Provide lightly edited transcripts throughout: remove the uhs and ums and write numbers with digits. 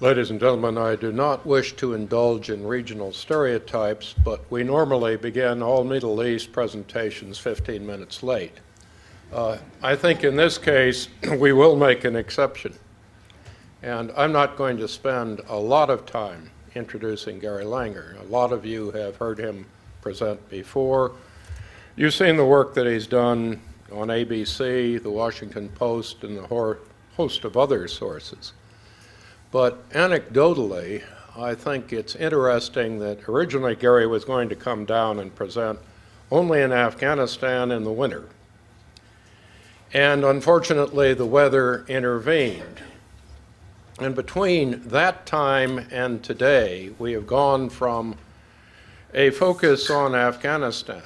Ladies and gentlemen, I do not wish to indulge in regional stereotypes, but we normally begin all Middle East presentations 15 minutes late. I think in this case, we will make an exception. And I'm not going to spend a lot of time introducing Gary Langer. A lot of you have heard him present before. You've seen the work that he's done on ABC, the Washington Post, and the host of other sources. But anecdotally, I think it's interesting that originally Gary was going to come down and present only in Afghanistan in the winter. And unfortunately, the weather intervened. And between that time and today, we have gone from a focus on Afghanistan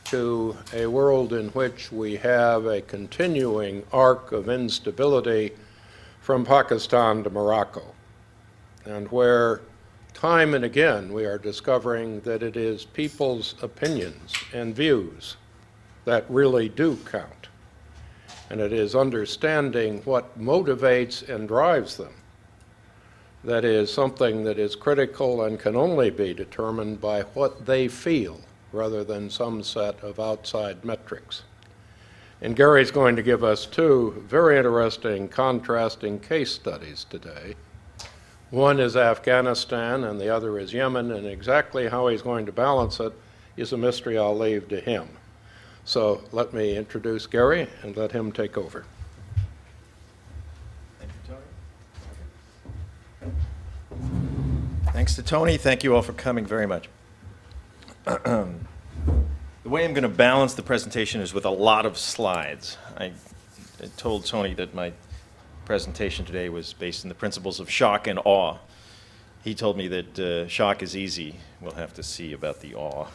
to a world in which we have a continuing arc of instability from Pakistan to Morocco, and where time and again we are discovering that it is people's opinions and views that really do count. And it is understanding what motivates and drives them that is something that is critical and can only be determined by what they feel rather than some set of outside metrics. And Gary's going to give us two very interesting contrasting case studies today. One is Afghanistan and the other is Yemen, and exactly how he's going to balance it is a mystery I'll leave to him. So let me introduce Gary and let him take over. Thank you, Tony. Thanks to Tony. Thank you all for coming very much. The way I'm going to balance the presentation is with a lot of slides. I told Tony that my presentation today was based on the principles of shock and awe. He told me that shock is easy. We'll have to see about the awe.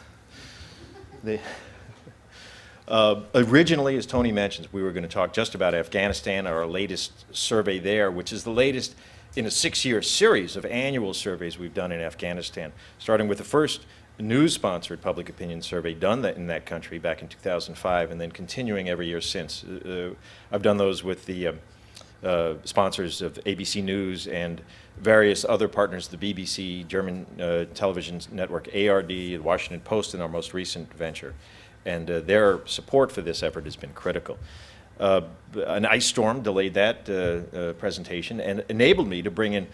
Originally, as Tony mentions, we were going to talk just about Afghanistan, our latest survey there, which is the latest in a 6-year series of annual surveys we've done in Afghanistan, starting with the first news-sponsored public opinion survey done in that country back in 2005, and then continuing every year since. I've done those with the sponsors of ABC News and various other partners, the BBC, German television network ARD, the Washington Post, and our most recent venture. And their support for this effort has been critical. An ice storm delayed that presentation and enabled me to bring in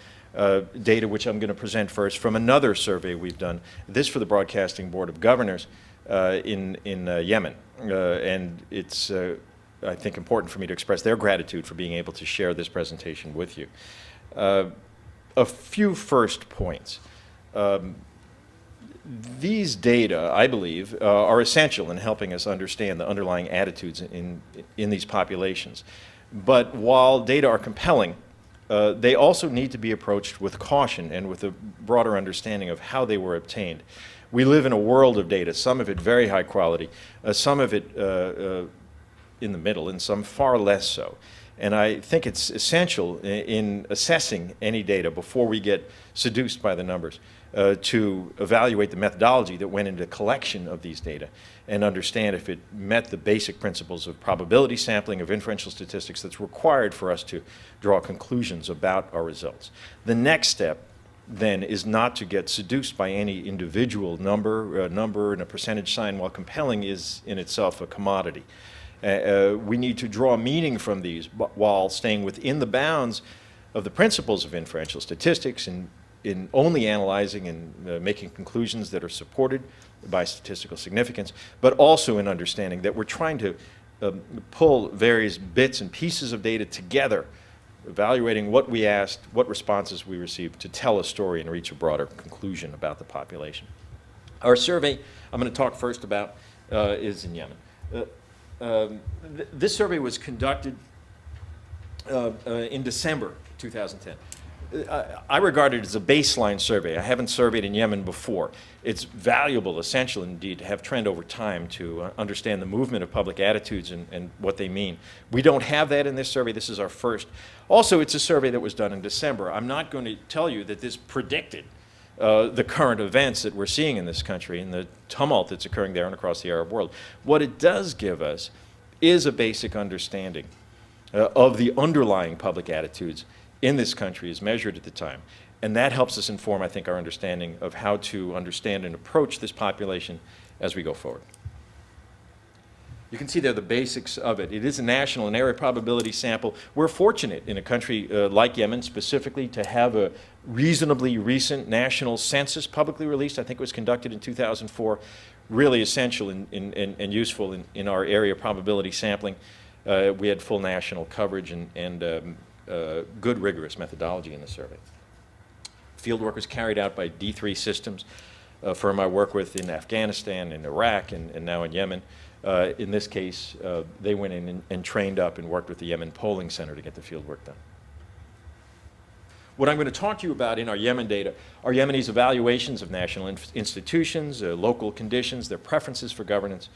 data which I'm going to present first from another survey we've done, this for the Broadcasting Board of Governors in Yemen. And it's, I think, important for me to express their gratitude for being able to share this presentation with you. A few first points. These data, I believe, are essential in helping us understand the underlying attitudes in these populations. But while data are compelling, they also need to be approached with caution and with a broader understanding of how they were obtained. We live in a world of data, some of it very high quality, some of it in the middle, and some far less so. And I think it's essential in assessing any data before we get seduced by the numbers to evaluate the methodology that went into collection of these data and understand if it met the basic principles of probability sampling, of inferential statistics that's required for us to draw conclusions about our results. The next step then is not to get seduced by any individual number and a percentage sign, while compelling is in itself a commodity. We need to draw meaning from these while staying within the bounds of the principles of inferential statistics and in only analyzing and making conclusions that are supported by statistical significance, but also in understanding that we're trying to pull various bits and pieces of data together, evaluating what we asked, what responses we received to tell a story and reach a broader conclusion about the population. Our survey I'm going to talk first about is in Yemen. This survey was conducted in December 2010. I regard it as a baseline survey. I haven't surveyed in Yemen before. It's valuable, essential indeed, to have trend over time to understand the movement of public attitudes and what they mean. We don't have that in this survey. This is our first. Also, it's a survey that was done in December. I'm not going to tell you that this predicted the current events that we're seeing in this country and the tumult that's occurring there and across the Arab world. What it does give us is a basic understanding of the underlying public attitudes in this country as measured at the time. And that helps us inform, I think, our understanding of how to understand and approach this population as we go forward. You can see there the basics of it. It is a national and area probability sample. We're fortunate in a country like Yemen specifically to have a reasonably recent national census publicly released. I think it was conducted in 2004. Really essential and useful in our area probability sampling. We had full national coverage and good rigorous methodology in the survey. Fieldwork was carried out by D3 Systems, a firm I work with in Afghanistan, in Iraq, and now in Yemen. In this case, they went in and trained up and worked with the Yemen Polling Center to get the field work done. What I'm going to talk to you about in our Yemen data are Yemenis' evaluations of national institutions, local conditions, their preferences for governance,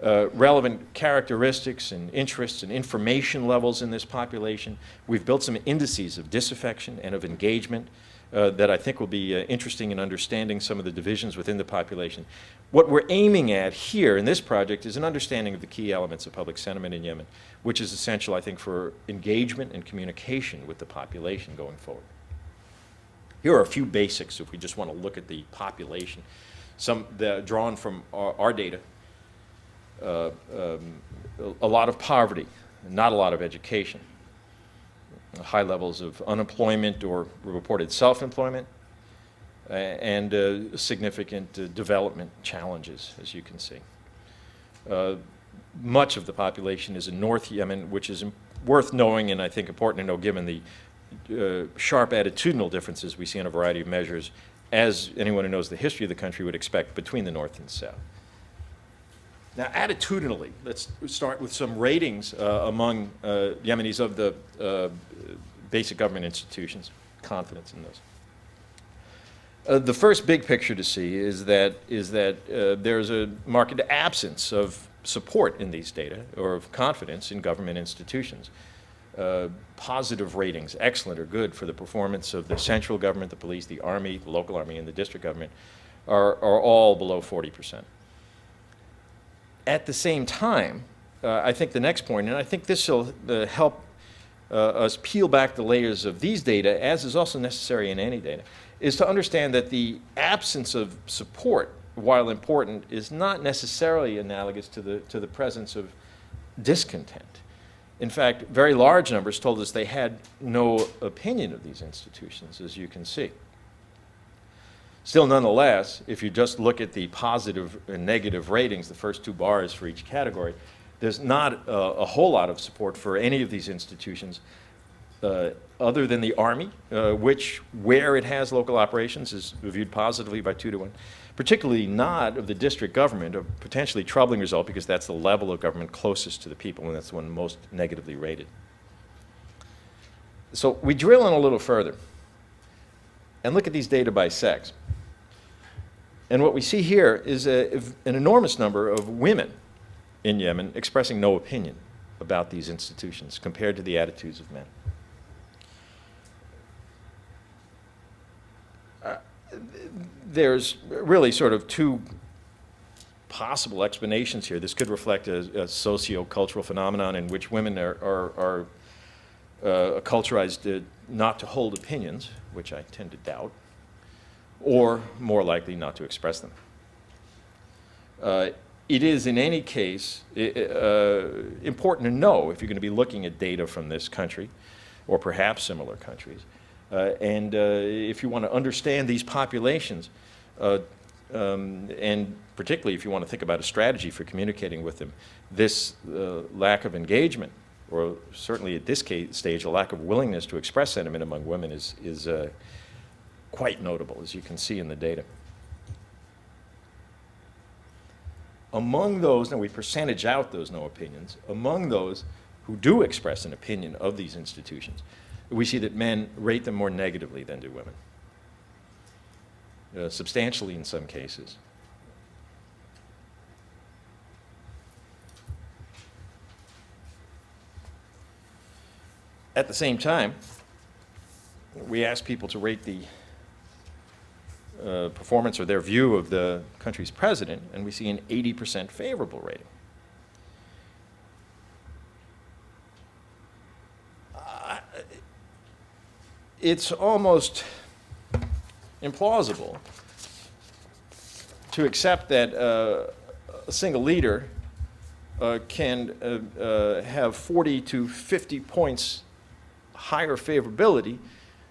relevant characteristics and interests and information levels in this population. We've built some indices of disaffection and of engagement that I think will be interesting in understanding some of the divisions within the population. What we're aiming at here in this project is an understanding of the key elements of public sentiment in Yemen, which is essential, I think, for engagement and communication with the population going forward. Here are a few basics if we just want to look at the population. Some drawn from our data. A lot of poverty, not a lot of education. High levels of unemployment or reported self-employment, and significant development challenges, as you can see. Much of the population is in North Yemen, which is worth knowing and I think important to know given the sharp attitudinal differences we see in a variety of measures, as anyone who knows the history of the country would expect, between the North and South. Now, attitudinally, let's start with some ratings among Yemenis of the basic government institutions, confidence in those. The first big picture to see is that there's a marked absence of support in these data, or of confidence in government institutions. Positive ratings, excellent or good, for the performance of the central government, the police, the army, the local army, and the district government are all below 40%. At the same time, I think the next point, and I think this will help us peel back the layers of these data, as is also necessary in any data, is to understand that the absence of support, while important, is not necessarily analogous to the presence of discontent. In fact, very large numbers told us they had no opinion of these institutions, as you can see. Still, nonetheless, if you just look at the positive and negative ratings, the first two bars for each category, there's not a whole lot of support for any of these institutions other than the Army, which, where it has local operations, is viewed positively by 2 to 1. Particularly not of the district government, a potentially troubling result because that's the level of government closest to the people, and that's the one most negatively rated. So we drill in a little further and look at these data by sex. And what we see here is an enormous number of women in Yemen expressing no opinion about these institutions compared to the attitudes of men. There's really sort of two possible explanations here. This could reflect a socio-cultural phenomenon in which women are culturized not to hold opinions, which I tend to doubt, or more likely not to express them. It is, in any case, important to know, if you're going to be looking at data from this country, or perhaps similar countries, and if you want to understand these populations, and particularly if you want to think about a strategy for communicating with them, this lack of engagement, or certainly at this stage, a lack of willingness to express sentiment among women is quite notable, as you can see in the data. Among those, and we percentage out those no opinions, among those who do express an opinion of these institutions, we see that men rate them more negatively than do women, substantially in some cases. At the same time, we ask people to rate the performance or their view of the country's president, and we see an 80% favorable rating. it's almost implausible to accept that a single leader can have 40 to 50 points higher favorability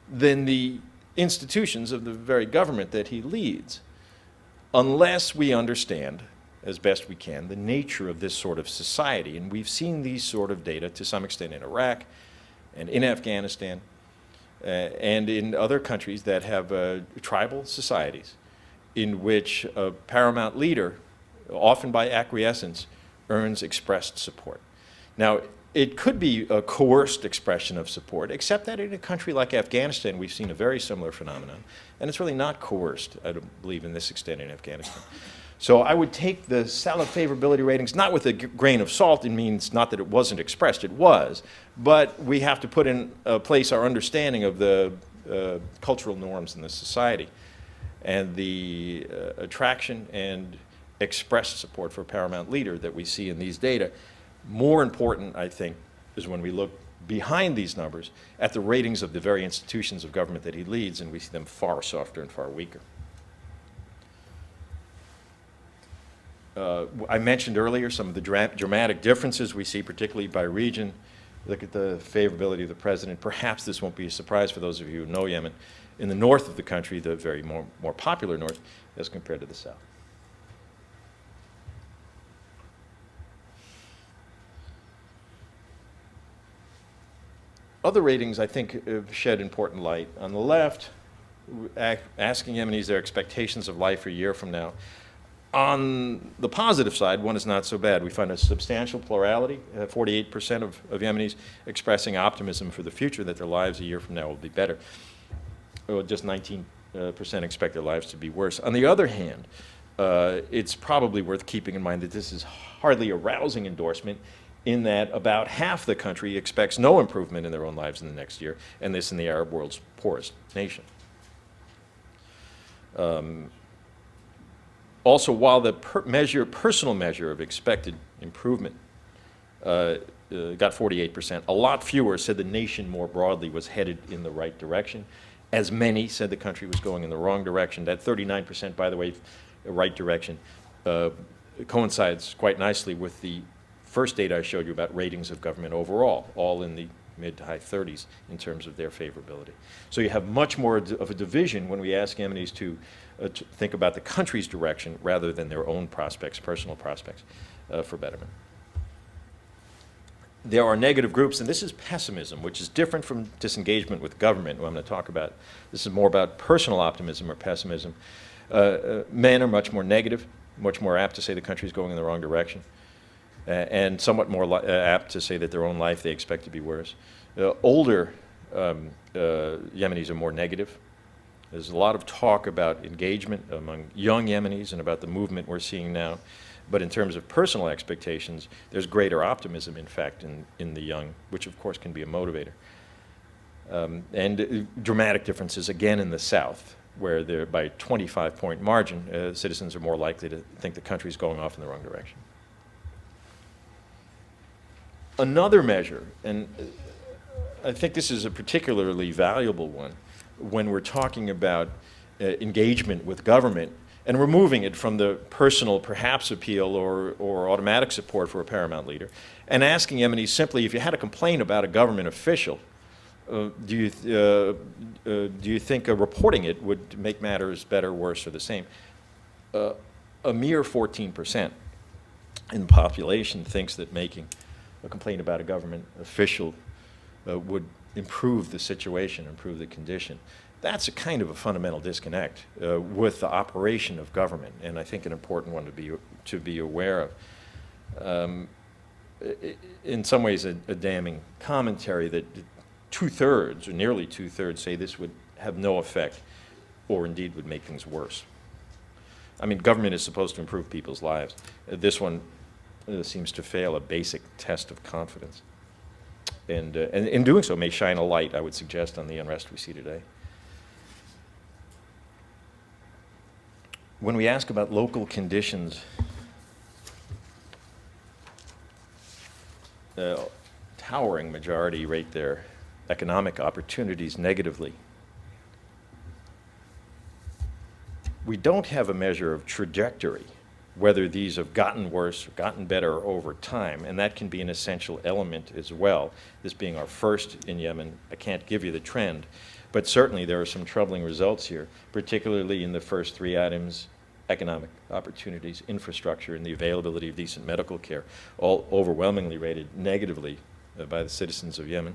than the institutions of the very government that he leads, unless we understand, as best we can, the nature of this sort of society. And we've seen these sort of data to some extent in Iraq and in Afghanistan and in other countries that have tribal societies in which a paramount leader, often by acquiescence, earns expressed support. Now, it could be a coerced expression of support, except that in a country like Afghanistan, we've seen a very similar phenomenon, and it's really not coerced, I don't believe, in this extent in Afghanistan. So I would take the salad favorability ratings, not with a grain of salt. It means not that it wasn't expressed, it was, but we have to put in place our understanding of the cultural norms in the society and the attraction and expressed support for a paramount leader that we see in these data. More important, I think, is when we look behind these numbers at the ratings of the very institutions of government that he leads, and we see them far softer and far weaker. I mentioned earlier some of the dramatic differences we see, particularly by region. Look at the favorability of the president. Perhaps this won't be a surprise for those of you who know Yemen. In the north of the country, the very more popular north, as compared to the south. Other ratings, I think, have shed important light. On the left, asking Yemenis their expectations of life a year from now. On the positive side, one is not so bad. We find a substantial plurality, 48% of Yemenis expressing optimism for the future, that their lives a year from now will be better. Well, just 19% expect their lives to be worse. On the other hand, it's probably worth keeping in mind that this is hardly a rousing endorsement, in that about half the country expects no improvement in their own lives in the next year, and this in the Arab world's poorest nation. Also, while the personal measure of expected improvement got 48%, a lot fewer said the nation more broadly was headed in the right direction. As many said the country was going in the wrong direction. That 39%, by the way, right direction, coincides quite nicely with the first data I showed you about ratings of government overall, all in the mid to high 30s in terms of their favorability. So you have much more of a division when we ask Yemenis to think about the country's direction rather than their own prospects, personal prospects for betterment. There are negative groups, and this is pessimism, which is different from disengagement with government, what I'm going to talk about. This is more about personal optimism or pessimism. Men are much more negative, much more apt to say the country is going in the wrong direction, and somewhat more apt to say that their own life they expect to be worse. Older Yemenis are more negative. There's a lot of talk about engagement among young Yemenis and about the movement we're seeing now. But in terms of personal expectations, there's greater optimism, in fact, in the young, which of course can be a motivator. And dramatic differences, again, in the South, where they're by 25-point margin, citizens are more likely to think the country's going off in the wrong direction. Another measure, and I think this is a particularly valuable one when we're talking about engagement with government and removing it from the personal, perhaps, appeal or automatic support for a paramount leader, and asking Yemenis simply, if you had a complaint about a government official, do you think reporting it would make matters better, worse, or the same? A mere 14% in the population thinks that making a complaint about a government official would improve the situation, improve the condition. That's a kind of a fundamental disconnect with the operation of government, and I think an important one to be aware of. In some ways, a damning commentary that two-thirds, or nearly two-thirds, say this would have no effect, or indeed would make things worse. I mean, government is supposed to improve people's lives. This one seems to fail a basic test of confidence. And in doing so may shine a light, I would suggest, on the unrest we see today. When we ask about local conditions, towering majority rate their economic opportunities negatively we don't have a measure of trajectory, whether these have gotten worse or gotten better over time, and that can be an essential element as well. This being our first in Yemen, I can't give you the trend, but certainly there are some troubling results here, particularly in the first three items: economic opportunities, infrastructure, and the availability of decent medical care, all overwhelmingly rated negatively by the citizens of Yemen.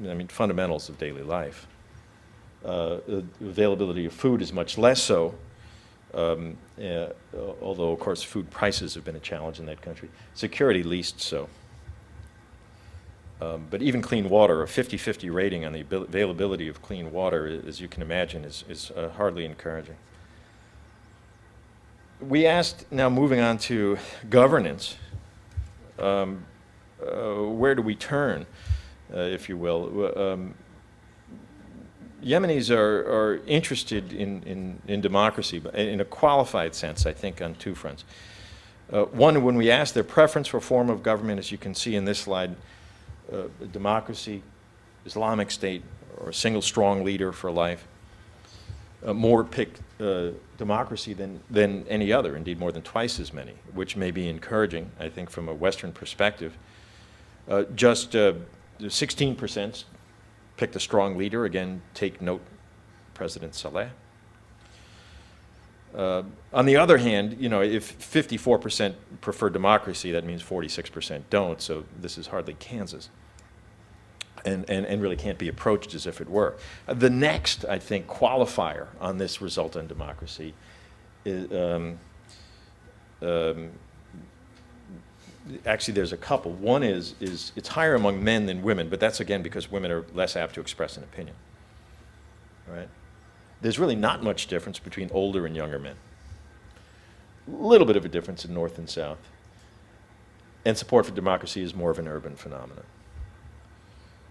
I mean, fundamentals of daily life. The availability of food is much less so, although, of course, food prices have been a challenge in that country. Security, least so. But even clean water, a 50-50 rating on the availability of clean water, as you can imagine, is hardly encouraging. We asked, now moving on to governance, where do we turn, if you will? Yemenis are interested in democracy, but in a qualified sense, I think, on two fronts. One, when we ask their preference for form of government, as you can see in this slide, democracy, Islamic State, or a single strong leader for life. More pick democracy than any other, indeed more than twice as many, which may be encouraging, I think, from a Western perspective. Just 16% picked a strong leader. Again, take note, President Saleh. On the other hand, you know, if 54% prefer democracy, that means 46% don't, so this is hardly Kansas. And really can't be approached as if it were. The next, I think, qualifier on this result on democracy is, actually there's a couple. One is it's higher among men than women, but that's again because women are less apt to express an opinion. All right? There's really not much difference between older and younger men. A little bit of a difference in North and South. And support for democracy is more of an urban phenomenon.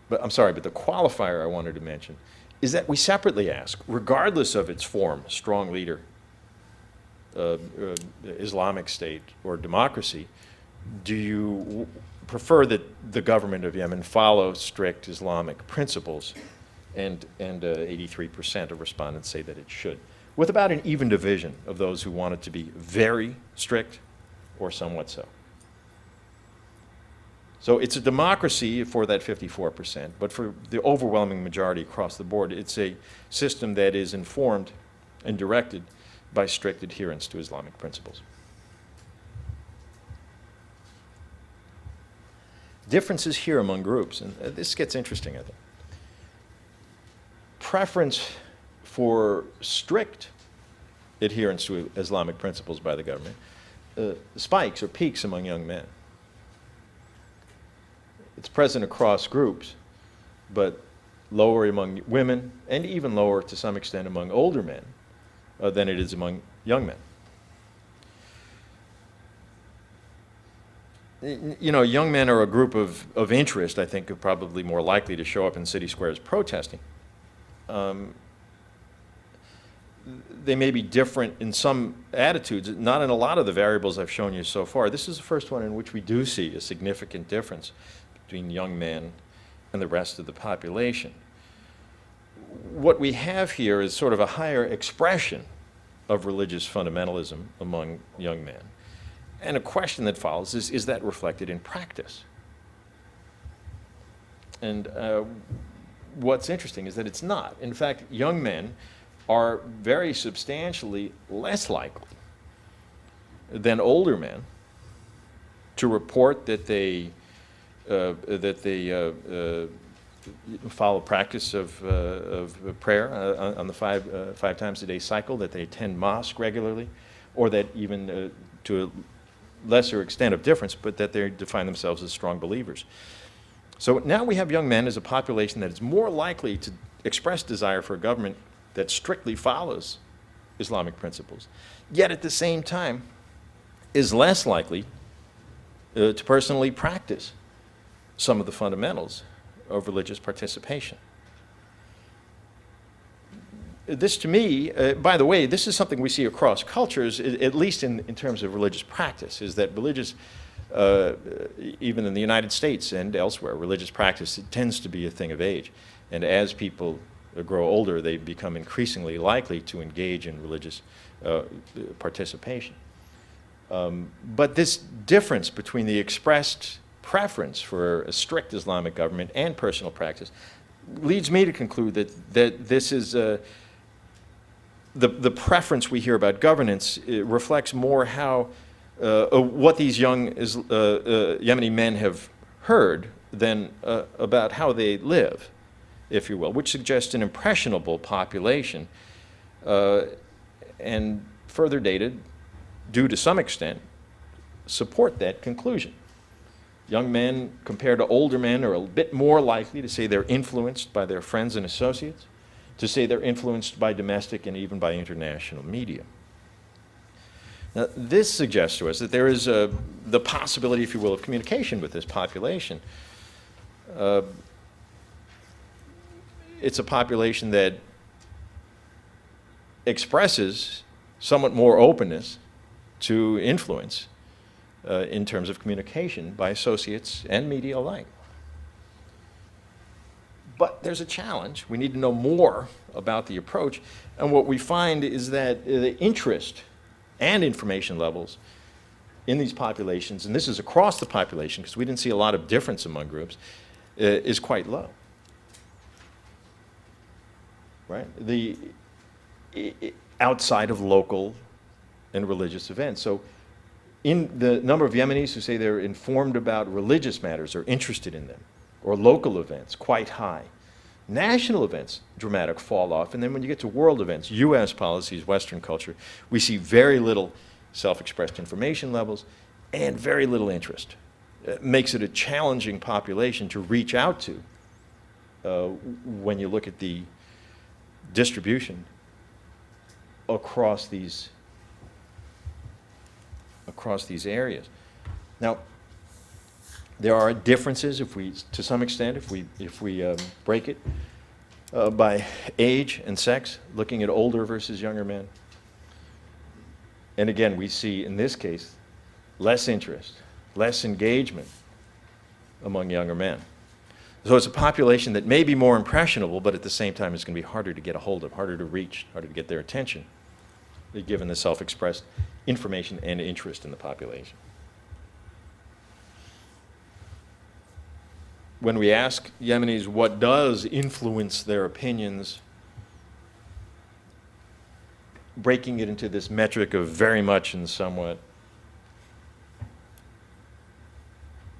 But I'm sorry, but the qualifier I wanted to mention is that we separately ask, regardless of its form, strong leader, Islamic State, or democracy, do you prefer that the government of Yemen follow strict Islamic principles? And 83% of respondents say that it should, with about an even division of those who want it to be very strict or somewhat so. So it's a democracy for that 54%, but for the overwhelming majority across the board, it's a system that is informed and directed by strict adherence to Islamic principles. Differences here among groups, and this gets interesting, I think. Preference for strict adherence to Islamic principles by the government spikes or peaks among young men. It's present across groups, but lower among women, and even lower to some extent among older men than it is among young men. You know, young men are a group of interest, I think, are probably more likely to show up in city squares protesting. They may be different in some attitudes, not in a lot of the variables I've shown you so far. This is the first one in which we do see a significant difference between young men and the rest of the population. What we have here is sort of a higher expression of religious fundamentalism among young men. And a question that follows is that reflected in practice? And what's interesting is that it's not. In fact, young men are very substantially less likely than older men to report that they follow practice of prayer on the five times a day cycle, that they attend mosque regularly, or that even to a lesser extent of difference, but that they define themselves as strong believers. So now we have young men as a population that is more likely to express desire for a government that strictly follows Islamic principles, yet at the same time is less likely to personally practice some of the fundamentals of religious participation. This, to me, by the way, this is something we see across cultures, at least in terms of religious practice, is that religious, even in the United States and elsewhere, religious practice, it tends to be a thing of age. And as people grow older, they become increasingly likely to engage in religious participation. But this difference between the expressed preference for a strict Islamic government and personal practice leads me to conclude that this is the preference we hear about governance. It reflects more how what these young Yemeni men have heard than about how they live, if you will, which suggests an impressionable population, and further data do to some extent support that conclusion. Young men compared to older men are a bit more likely to say they're influenced by their friends and associates, to say they're influenced by domestic and even by international media. Now, this suggests to us that there is the possibility, if you will, of communication with this population. It's a population that expresses somewhat more openness to influence in terms of communication by associates and media alike. But there's a challenge. We need to know more about the approach. And what we find is that the interest and information levels in these populations, and this is across the population because we didn't see a lot of difference among groups, is quite low. Right? Outside of local and religious events. So in the number of Yemenis who say they're informed about religious matters or interested in them, or local events, quite high. National events, dramatic fall off. And then when you get to world events, US policies, Western culture, we see very little self-expressed information levels and very little interest. It makes it a challenging population to reach out to when you look at the distribution across these areas. Now, there are differences, to some extent, if we break it by age and sex, looking at older versus younger men. And again, we see in this case less interest, less engagement among younger men. So it's a population that may be more impressionable, but at the same time is going to be harder to get a hold of, harder to reach, harder to get their attention, given the self-expressed information and interest in the population. When we ask Yemenis what does influence their opinions, breaking it into this metric of very much and somewhat,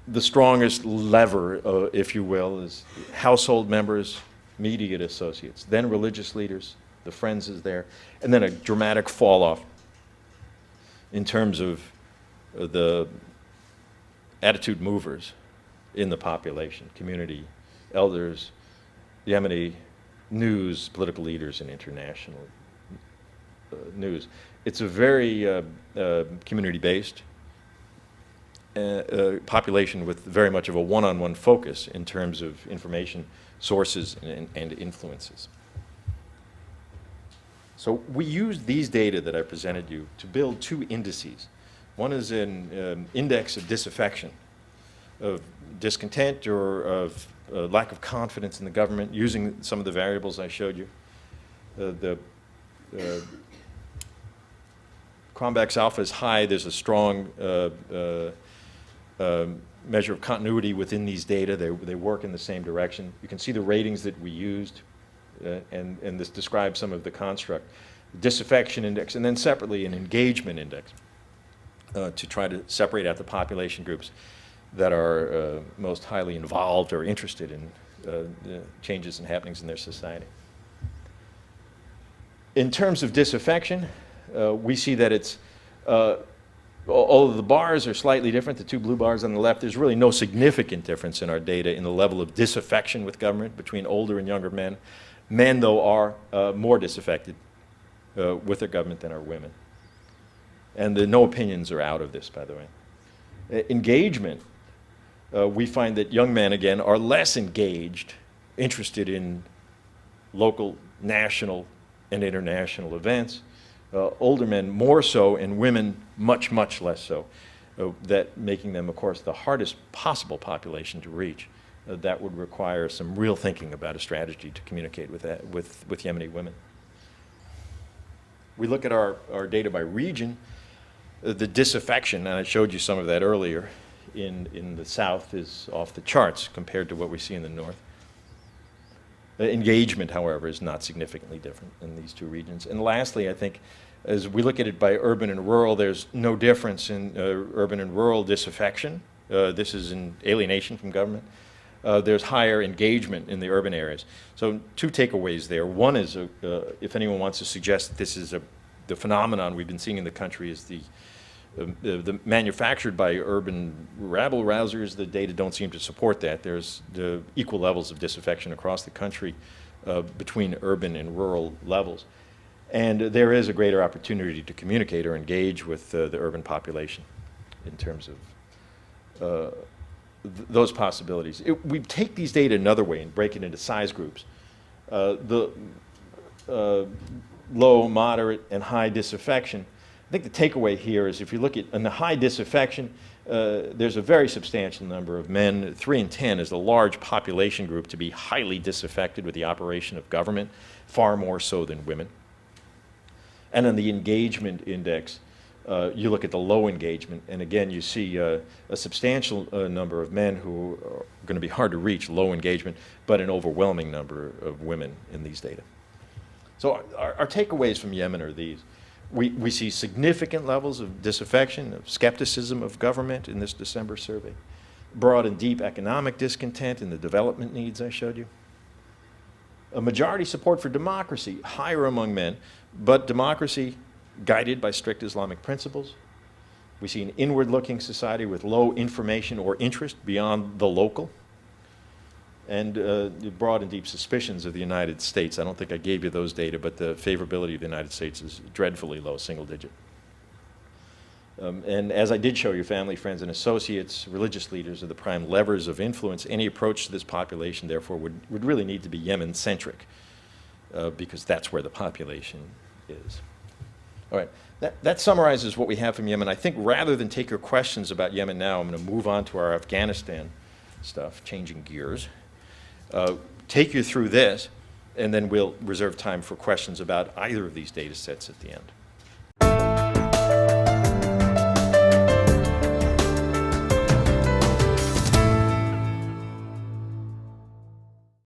the strongest lever, if you will, is household members, immediate associates, then religious leaders, the friends is there, and then a dramatic fall off in terms of the attitude movers in the population, community, elders, Yemeni news, political leaders, and international news. It's a very community-based population with very much of a one-on-one focus in terms of information sources and influences. So we used these data that I presented you to build two indices. One is an index of disaffection, of discontent or of lack of confidence in the government, using some of the variables I showed you. The Cronbach's alpha is high. There's a strong measure of continuity within these data. They work in the same direction. You can see the ratings that we used, and this describes some of the construct. Disaffection index, and then separately an engagement index to try to separate out the population groups that are most highly involved or interested in the changes and happenings in their society. In terms of disaffection, we see that it's, although the bars are slightly different, the two blue bars on the left, there's really no significant difference in our data in the level of disaffection with government between older and younger men. Men, though, are more disaffected with their government than are women. And the no opinions are out of this, by the way. Engagement, we find that young men, again, are less engaged, interested in local, national, and international events. Older men more so, and women much, much less so, that making them, of course, the hardest possible population to reach that would require some real thinking about a strategy to communicate with Yemeni women. We look at our data by region. The disaffection, and I showed you some of that earlier, in the south is off the charts compared to what we see in the north. Engagement, however, is not significantly different in these two regions. And lastly, I think, as we look at it by urban and rural, there's no difference in urban and rural disaffection. This is in alienation from government. There's higher engagement in the urban areas. So two takeaways there. One is, if anyone wants to suggest that this is the phenomenon we've been seeing in the country is the manufactured by urban rabble-rousers, the data don't seem to support that. There's the equal levels of disaffection across the country between urban and rural levels. And there is a greater opportunity to communicate or engage with the urban population in terms of those possibilities. We take these data another way and break it into size groups. The low, moderate, and high disaffection. I think the takeaway here is if you look at in the high disaffection, there's a very substantial number of men. 3 in 10 is a large population group to be highly disaffected with the operation of government, far more so than women. And on the engagement index, you look at the low engagement, and again, you see a substantial number of men who are going to be hard to reach, low engagement, but an overwhelming number of women in these data. So our takeaways from Yemen are these. We see significant levels of disaffection, of skepticism of government in this December survey, broad and deep economic discontent in the development needs I showed you. A majority support for democracy, higher among men, but democracy guided by strict Islamic principles. We see an inward-looking society with low information or interest beyond the local, and broad and deep suspicions of the United States. I don't think I gave you those data, but the favorability of the United States is dreadfully low, single digit. And as I did show you, family, friends, and associates, religious leaders are the prime levers of influence. Any approach to this population, therefore, would really need to be Yemen-centric, because that's where the population is. All right, that summarizes what we have from Yemen. I think rather than take your questions about Yemen now, I'm going to move on to our Afghanistan stuff, changing gears. Take you through this, and then we'll reserve time for questions about either of these data sets at the end.